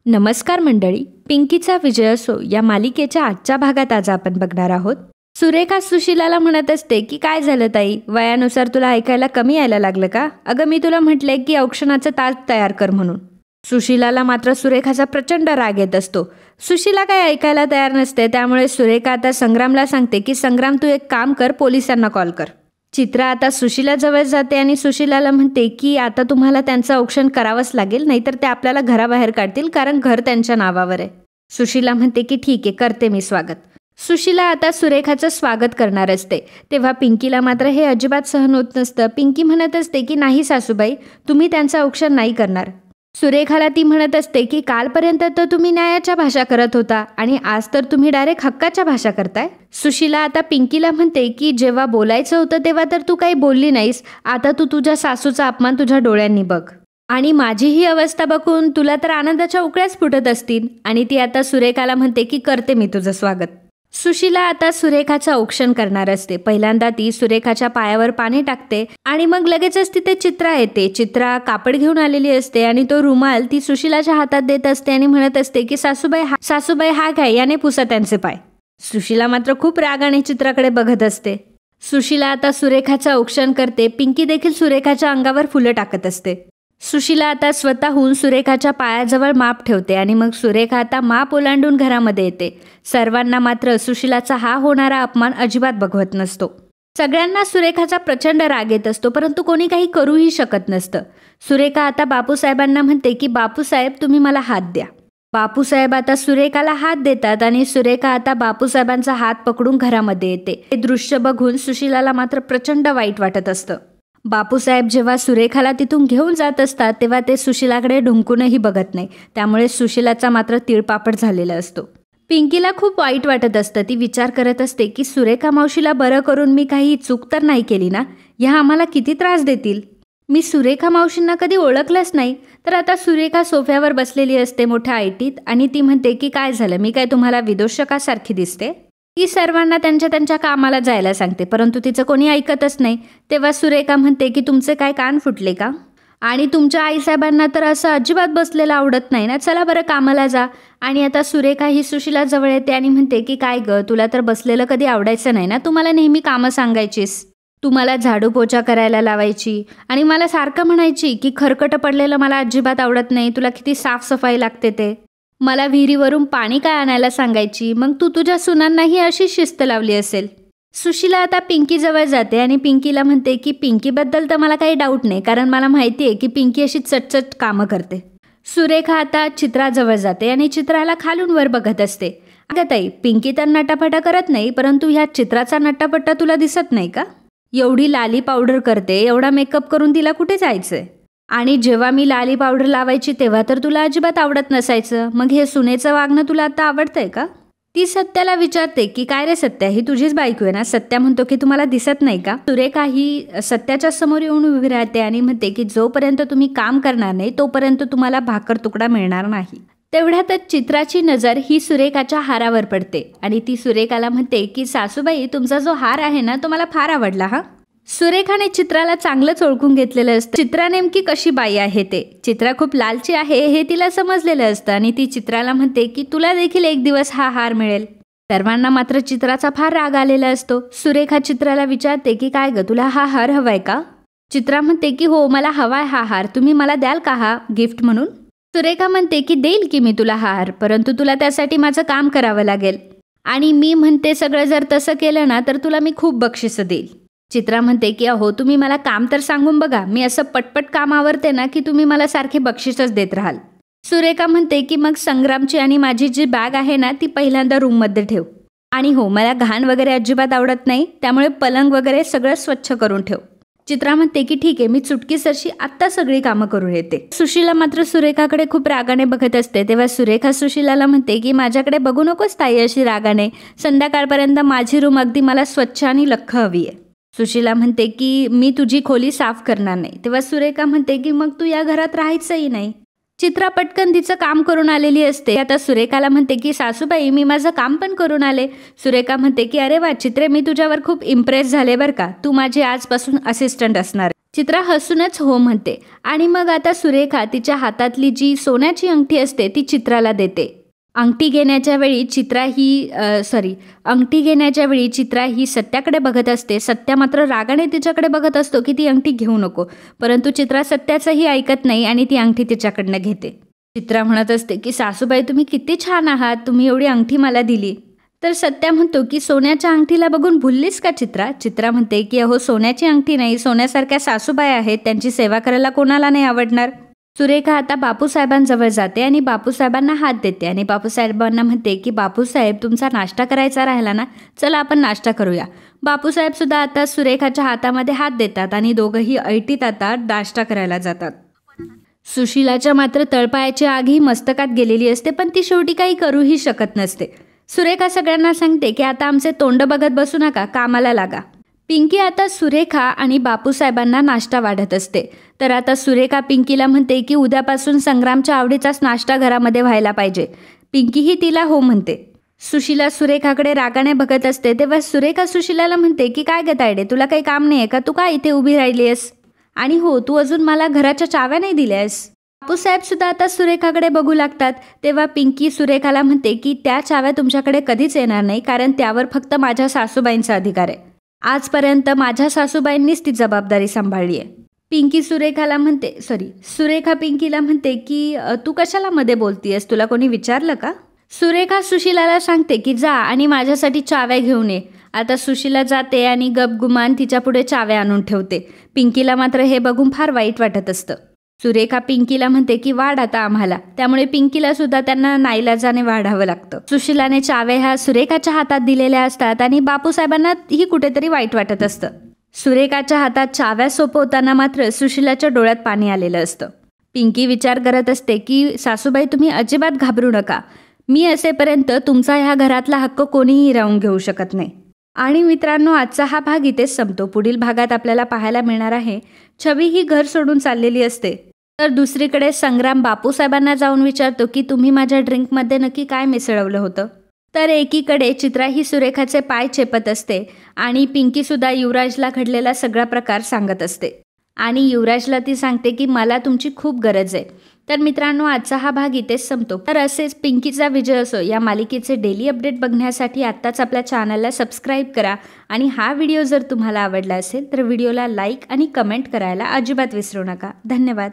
नमस्कार मंडळी, पिंकीचा विजय असो या मालिकेच्या आजच्या भागात आज आपण बघणार आहोत. सुरेखा सुशिलाला म्हणत असते की काय झालं ताई, वयानुसार तुला ऐकायला कमी यायला लागलं का? अगं मी तुला म्हटले की औक्षणाचं ताज तयार कर म्हणून. सुशिलाला मात्र सुरेखाचा प्रचंड राग येत असतो. सुशिला काय ऐकायला तयार नसते, त्यामुळे सुरेखा आता संग्रामला सांगते की संग्राम तू एक काम कर, पोलिसांना कॉल कर. चित्रा आता सुशिलाजवळ जाते आणि सुशिलाला म्हणते की आता तुम्हाला त्यांचं औक्षण करावंच लागेल, नाहीतर ते आपल्याला घराबाहेर काढतील, कारण घर त्यांच्या नावावर आहे. सुशिला म्हणते की ठीक आहे, करते मी स्वागत. सुशिला आता सुरेखाचं स्वागत करणार असते, तेव्हा पिंकीला मात्र हे अजिबात सहन होत नसतं. पिंकी म्हणत असते की नाही सासूबाई, तुम्ही त्यांचं औक्षण नाही करणार. सुरेखाला ती म्हणत असते की कालपर्यंत तर तुम्ही न्यायाच्या भाषा करत होता आणि आज तर तुम्ही डायरेक्ट हक्काच्या भाषा करताय. सुशिला आता पिंकीला म्हणते की जेव्हा बोलायचं होतं तेव्हा तर तू काही बोलली नाहीस, आता तू तुझ्या सासूचा अपमान तुझ्या डोळ्यांनी बघ. आणि माझी ही अवस्था बघून तुला तर आनंदाच्या उकळ्याच फुटत असतील. आणि ती आता सुरेखाला म्हणते की करते मी तुझं स्वागत. सुशिला आता सुरेखाचं औक्षण करणार असते. पहिल्यांदा ती सुरेखाच्या पायावर पाणी टाकते आणि मग लगेचच तिथे चित्रा येते. चित्रा कापड घेऊन आलेली असते आणि तो रुमाल ती सुशिलाच्या हातात देत असते आणि म्हणत असते की सासूबाई हा काय, याने पुसा त्यांचे पाय. सुशिला मात्र खूप रागाने चित्राकडे बघत असते. सुशिला आता सुरेखाचं औक्षण करते. पिंकी देखील सुरेखाच्या अंगावर फुलं टाकत असते. सुशिला आता स्वतःहून सुरेखाच्या पायाजवळ माप ठेवते आणि मग सुरेखा आता माप ओलांडून घरामध्ये येते. सर्वांना मात्र सुशिलाचा हा होणारा अपमान अजिबात बघवत नसतो. सगळ्यांना सुरेखाचा प्रचंड राग येत असतो, परंतु कोणी काही करूही शकत नसतं. सुरेखा आता बापूसाहेबांना म्हणते की बापूसाहेब तुम्ही मला हात द्या. बापूसाहेब आता सुरेखाला हात देतात आणि सुरेखा आता बापूसाहेबांचा हात पकडून घरामध्ये येते. हे दृश्य बघून सुशिलाला मात्र प्रचंड वाईट वाटत असतं. बापूसाहेब जेव्हा सुरेखाला तिथून घेऊन जात असतात तेव्हा ते सुशिलाकडे ढुंकूनही बघत नाही, त्यामुळे सुशिलाचा मात्र तिळपापड झालेला असतो. पिंकीला खूप वाईट वाटत असतं. ती विचार करत असते की सुरेखा मावशीला बरं करून मी काही चूक तर नाही केली ना, ह्या आम्हाला किती त्रास देतील. मी सुरेखा मावशींना कधी ओळखलंच नाही. तर आता सुरेखा सोफ्यावर बसलेली असते मोठ्या ऐटीत आणि ती म्हणते की काय झालं, मी काय तुम्हाला विदूषकासारखी दिसते. ती सर्वांना त्यांच्या कामाला जायला सांगते, परंतु तिचं कोणी ऐकतच नाही. तेव्हा सुरेखा म्हणते की तुमचे काय कान फुटले का, आणि तुमच्या आईसाहेबांना तर असं अजिबात बसलेलं आवडत नाही ना, चला बरं कामाला जा. आणि आता सुरेखा ही सुशिला जवळ येते आणि म्हणते की काय गं, तुला तर बसलेलं कधी आवडायचं नाही ना, तुम्हाला नेहमी कामं सांगायचीस, तुम्हाला झाडू पोछा करायला लावायची आणि मला सारखं म्हणायची की खरकटं पडलेलं मला अजिबात आवडत नाही, तुला किती साफसफाई लागते ते. मला विहिरीवरून पाणी काय आणायला सांगायची, मग तू तुझ्या सुनांनाही अशी शिस्त लावली असेल. सुशिला आता पिंकीजवळ जाते आणि पिंकीला म्हणते की पिंकीबद्दल तर मला काही डाऊट नाही, कारण मला माहिती आहे की पिंकी अशी चटचट कामं करते. सुरेखा आता चित्राजवळ जाते आणि चित्राला खालून वर बघत असते. अगं ताई, पिंकी तर नटाफटा करत नाही, परंतु ह्या चित्राचा नटापट्टा तुला दिसत नाही का? एवढी लाली पावडर करते, एवढा मेकअप करून तिला कुठे जायचंय? आणि जेव्हा मी लाली पावडर लावायची तेव्हा तर तुला अजिबात आवडत नसायचं, मग हे सुनेचं वागणं तुला आता आवडतंय का? ती सत्याला विचारते की काय रे सत्या, ही तुझीच बायको आहे ना? सत्या म्हणतो की तुम्हाला दिसत नाही का? सुरेखा ही सत्याच्या समोर येऊन उभी राहते आणि म्हणते की जोपर्यंत तुम्ही काम करणार नाही तोपर्यंत तुम्हाला भाकर तुकडा मिळणार नाही. तेवढ्यातच चित्राची नजर ही सुरेखाच्या हारावर पडते आणि ती सुरेखाला म्हणते की सासूबाई, तुमचा जो हार आहे ना तो मला फार आवडला. हा, सुरेखाने चित्राला चांगलंच ओळखून घेतलेलं असतं. चित्रा नेमकी कशी बाई आहे ते. चित्रा खूप लालची आहे हे तिला समजलेलं असतं आणि ती चित्राला म्हणते की तुला देखील एक दिवस हा हार मिळेल. सर्वांना मात्र चित्राचा फार राग आलेला असतो. सुरेखा चित्राला विचारते की काय ग, तुला हा हार हवाय का? चित्रा म्हणते की हो, मला हवाय हा हार, तुम्ही मला द्याल का हा गिफ्ट म्हणून? सुरेखा म्हणते की देईल की मी तुला हा हार, परंतु तुला त्यासाठी माझं काम करावं लागेल आणि मी म्हणते सगळं जर तसं केलं ना तर तुला मी खूप बक्षिसं देईल. चित्रा म्हणते की अहो, तुम्ही मला काम तर सांगून बघा, मी असं पटपट काम आवरते ना की तुम्ही मला सारखे बक्षीसच देत राहाल. सुरेखा म्हणते की मग संग्रामची आणि माझी जी बॅग आहे ना ती पहिल्यांदा रूममध्ये ठेव, आणि हो, मला घाण वगैरे अजिबात आवडत नाही, त्यामुळे पलंग वगैरे सगळं स्वच्छ करून ठेव. चित्रा म्हणते की ठीक आहे, मी चुटकीसरशी आत्ता सगळी कामं करून येते. सुशिला मात्र सुरेखाकडे खूप रागाने बघत असते. तेव्हा सुरेखा सुशिलाला म्हणते की माझ्याकडे बघू नकोस ताई अशी रागाने, संध्याकाळपर्यंत माझी रूम अगदी मला स्वच्छ आणि लख्ख हवी आहे. सुशिला म्हणते की मी तुझी खोली साफ करणार नाही. तेव्हा सुरेखा म्हणते की मग तू या घरात राहायचंही नाही. चित्रा पटकन तिचं काम करून आलेली असते. आता सुरेखाला म्हणते की सासूबाई, मी माझं काम पण करून आले. सुरेखा म्हणते की अरे वा चित्रे, मी तुझ्यावर खूप इम्प्रेस झाले बरं का, तू माझी आजपासून असिस्टंट असणार. चित्रा हसूनच हो म्हणते आणि मग आता सुरेखा तिच्या हातातली जी सोन्याची अंगठी असते ती चित्राला देते. अंगठी घेण्याच्या वेळी चित्रा ही सत्याकडे बघत असते. सत्या मात्र रागाने तिच्याकडे बघत असतो की ती अंगठी घेऊ नको, परंतु चित्रा सत्याचंही ऐकत नाही आणि ती अंगठी तिच्याकडनं घेते. चित्रा म्हणत असते की सासूबाई तुम्ही किती छान आहात, तुम्ही एवढी अंगठी मला दिली. तर सत्या म्हणतो की सोन्याच्या अंगठीला बघून भुललीस का चित्रा? चित्रा म्हणते की अहो सोन्याची अंगठी नाही, सोन्यासारख्या सासूबाई आहेत, त्यांची सेवा करायला कोणाला नाही आवडणार. सुरेखा आता बापूसाहेबांजवळ जाते आणि बापूसाहेबांना हात देते आणि बापूसाहेबांना म्हणते की बापूसाहेब तुमचा नाश्ता करायचा राहिला ना, चला आपण नाश्ता करूया. बापूसाहेब सुद्धा आता सुरेखाच्या हातामध्ये हात देतात आणि दोघंही ऐटीत आता नाश्ता करायला जातात. सुशिलाच्या मात्र तळपायाची आग ही मस्तकात गेलेली असते, पण ती शेवटी काही करूही शकत नसते. सुरेखा सगळ्यांना सांगते की आता आमचे तोंड बघत बसू नका, कामाला लागा. पिंकी आता सुरेखा आणि बापूसाहेबांना नाश्ता वाढत असते. तर आता सुरेखा पिंकीला म्हणते की उद्यापासून संग्रामच्या आवडीचाच नाश्ता घरामध्ये व्हायला पाहिजे. पिंकीही तिला हो म्हणते. सुशिला सुरेखाकडे रागाने बघत असते तेव्हा सुरेखा सुशिलाला म्हणते की काय ग तायडे, तुला काही काम नाही आहे का? तू काय इथे उभी राहिली आहेस? आणि हो, तू अजून मला घराच्या चाव्या नाही दिल्यास. बापूसाहेब सुद्धा आता सुरेखाकडे बघू लागतात. तेव्हा पिंकी सुरेखाला म्हणते की त्या चाव्या तुमच्याकडे कधीच येणार नाही, कारण त्यावर फक्त माझ्या सासूबाईंचा अधिकार आहे. आजपर्यंत माझ्या सासूबाईंनीच ती जबाबदारी सांभाळली आहे. सुरेखा पिंकीला म्हणते की तू कशाला मध्ये बोलतीयस, तुला कोणी विचारलं का? सुरेखा सुशिलाला सांगते की जा आणि माझ्यासाठी चाव्या घेऊन ये. आता सुशिला जाते आणि गपगुमान तिच्या पुढे चाव्या आणून ठेवते. पिंकीला मात्र हे बघून फार वाईट वाटत असतं. सुरेखा पिंकीला म्हणते की वाढ आता आम्हाला, त्यामुळे पिंकीला सुद्धा त्यांना नाईलाजाने वाढावं लागतं. सुशिलाने चाव्या ह्या सुरेखाच्या हातात दिलेल्या असतात आणि बापूसाहेबांना ही कुठेतरी वाईट वाटत असतं. सुरेखाच्या हातात चाव्या सोपवताना मात्र सुशिलाच्या डोळ्यात पाणी आलेलं असतं. पिंकी विचार करत असते की सासूबाई तुम्ही अजिबात घाबरू नका, मी असेपर्यंत तुमचा ह्या घरातला हक्क कोणीही राहून घेऊ शकत नाही. आणि मित्रांनो, आजचा हा भाग इथेच संपतो. पुढील भागात आपल्याला पाहायला मिळणार आहे छवी ही घर सोडून चाललेली असते, तर दुसरीकडे संग्राम बापूसाहेबांना जाऊन विचारतो की तुम्ही माझ्या ड्रिंकमध्ये नक्की काय मिसळवलं होतं. तर एकीकडे चित्रा ही सुरेखाचे पाय चेपत असते आणि पिंकीसुद्धा युवराजला घडलेला सगळा प्रकार सांगत असते आणि युवराजला ती सांगते की मला तुमची खूप गरज आहे. तर मित्रांनो, आजचा हा भाग इथेच संपतो. तर असेच पिंकीचा विजय असो या मालिकेचे डेली अपडेट बघण्यासाठी आत्ताच आपल्या चॅनलला सबस्क्राईब करा आणि हा व्हिडिओ जर तुम्हाला आवडला असेल तर व्हिडिओला लाईक आणि कमेंट करायला अजिबात विसरू नका. धन्यवाद.